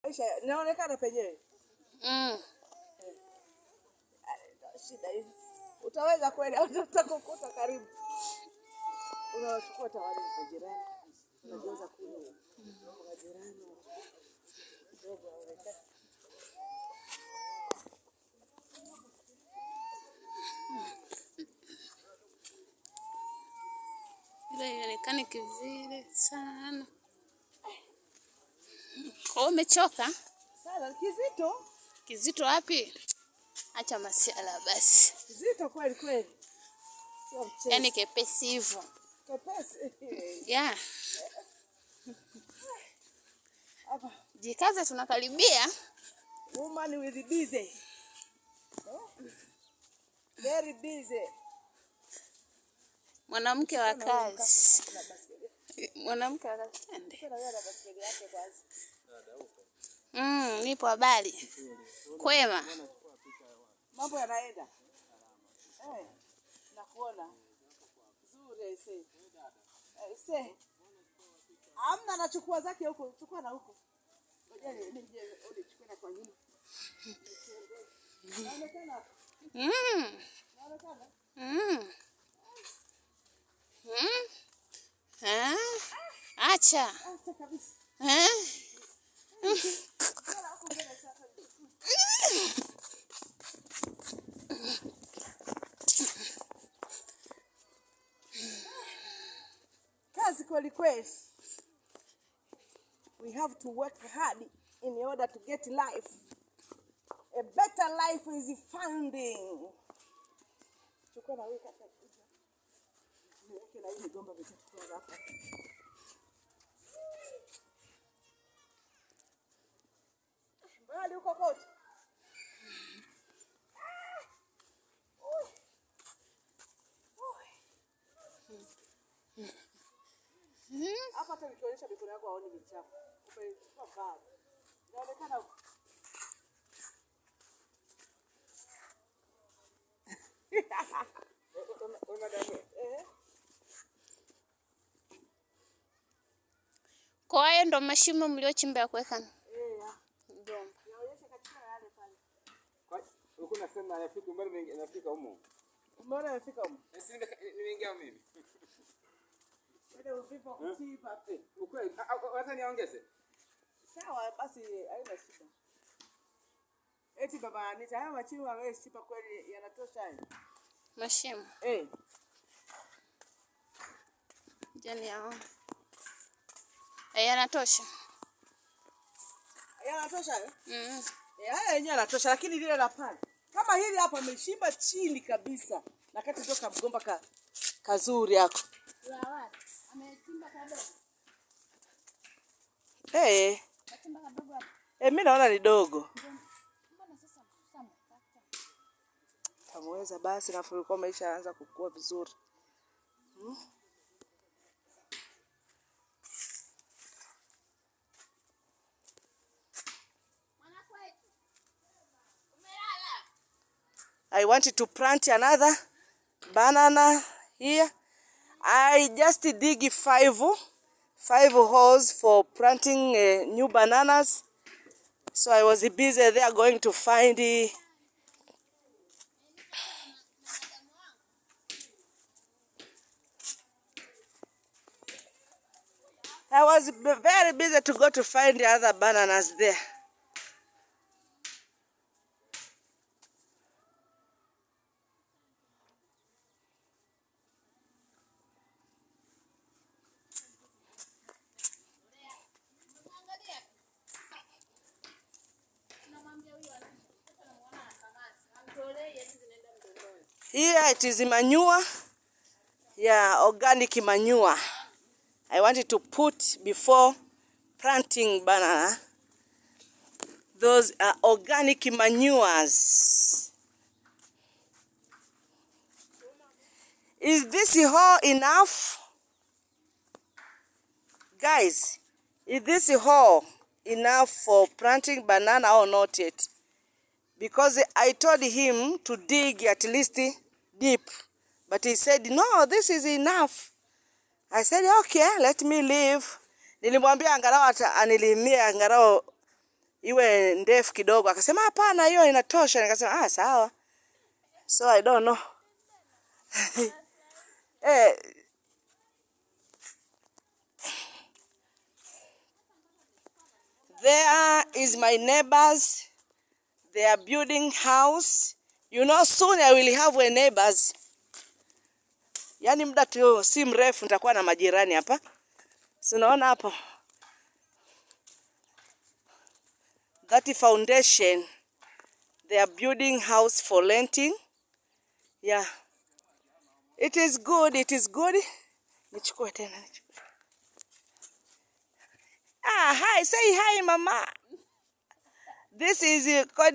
Aisha, naonekana penyewe. Shida hivi. Utaweza kwenda utakukuta karibu. Unachukua tawali kwa jirani. Unaanza kule. Kwa jirani. Ndogo aonekana. Ile inaonekana kivile sana. Kwa umechoka? Sana kizito. Kizito wapi? Acha masiala basi. Kizito kweli kweli. Sio mchezo. Yaani kepesi hivyo. Kepesi. Yeah. Hapa jikaze tunakaribia. Woman with busy. Very busy. Mwanamke wa kazi. Mwanamke wa kazi. Nipo habari. Kwema. Mambo yanaenda. Nakuona. Nzuri ese. Amna anachukua zake huko, chukua na huko. Ngoja nije chukue na kwa nyuma. Naonekana. Naonekana. Acha. Acha kabisa. Kazi kweli kweli. We have to work hard in order to get life. A better life is founding. Chukua na wewe kaka. Niweke na hii migomba vitatu hapa. Bado uko kote. Hapa hata nikionyesha mikono yako aone michafu. Umechukua bado. Inaonekana Kwa hiyo ndo mashimo mliochimba ya kuweka. Ndio. Naonyesha katika yale pale. Uko nasema yafika mbele inafika huko. Umeona yafika huko? Nimeingia mimi. Ndio uvipo kuchipa. Ukweli, wacha niongeze. Sawa basi haina shida. Eti baba Anita, haya machimo wewe chipa kweli yanatosha hayo? Mashimo. Jani yao. Yanatosha. Yanatosha hayo? Haya yenyewe yanatosha lakini lile la pale. Kama hili hapa ameshimba chini kabisa. Na kati toka mgomba kazuri yako. La wapi? Amechimba kadogo. Achimba kadogo hapo. Mimi naona ni dogo. Mbona sasa mkata? Tamweza basi na fulikuwa maisha anza kukua vizuri. I wanted to plant another banana here. I just dig five holes for planting new bananas. So I was busy there going to find I was very busy to go to find the other bananas there. Here it is manure. Yeah, organic manure. I wanted to put before planting banana. Those are organic manures. Is this hole enough? Guys, is this hole enough for planting banana or not yet? Because I told him to dig at least deep. But he said, no, this is enough. I said, okay, let me leave. Nilimwambia angalau anilimie angalau iwe ndefu kidogo. Akasema hapana, hiyo inatosha. Nikasema sawa. So I don't know. There is my neighbors. They are building house. You know, soon I will have a neighbors. Yani muda tu si mrefu nitakuwa na majirani hapa. So unaona hapo. That foundation. They are building house for renting. Yeah. It is good. It is good. Nichukue tena. Hi. Say hi, Mama. This is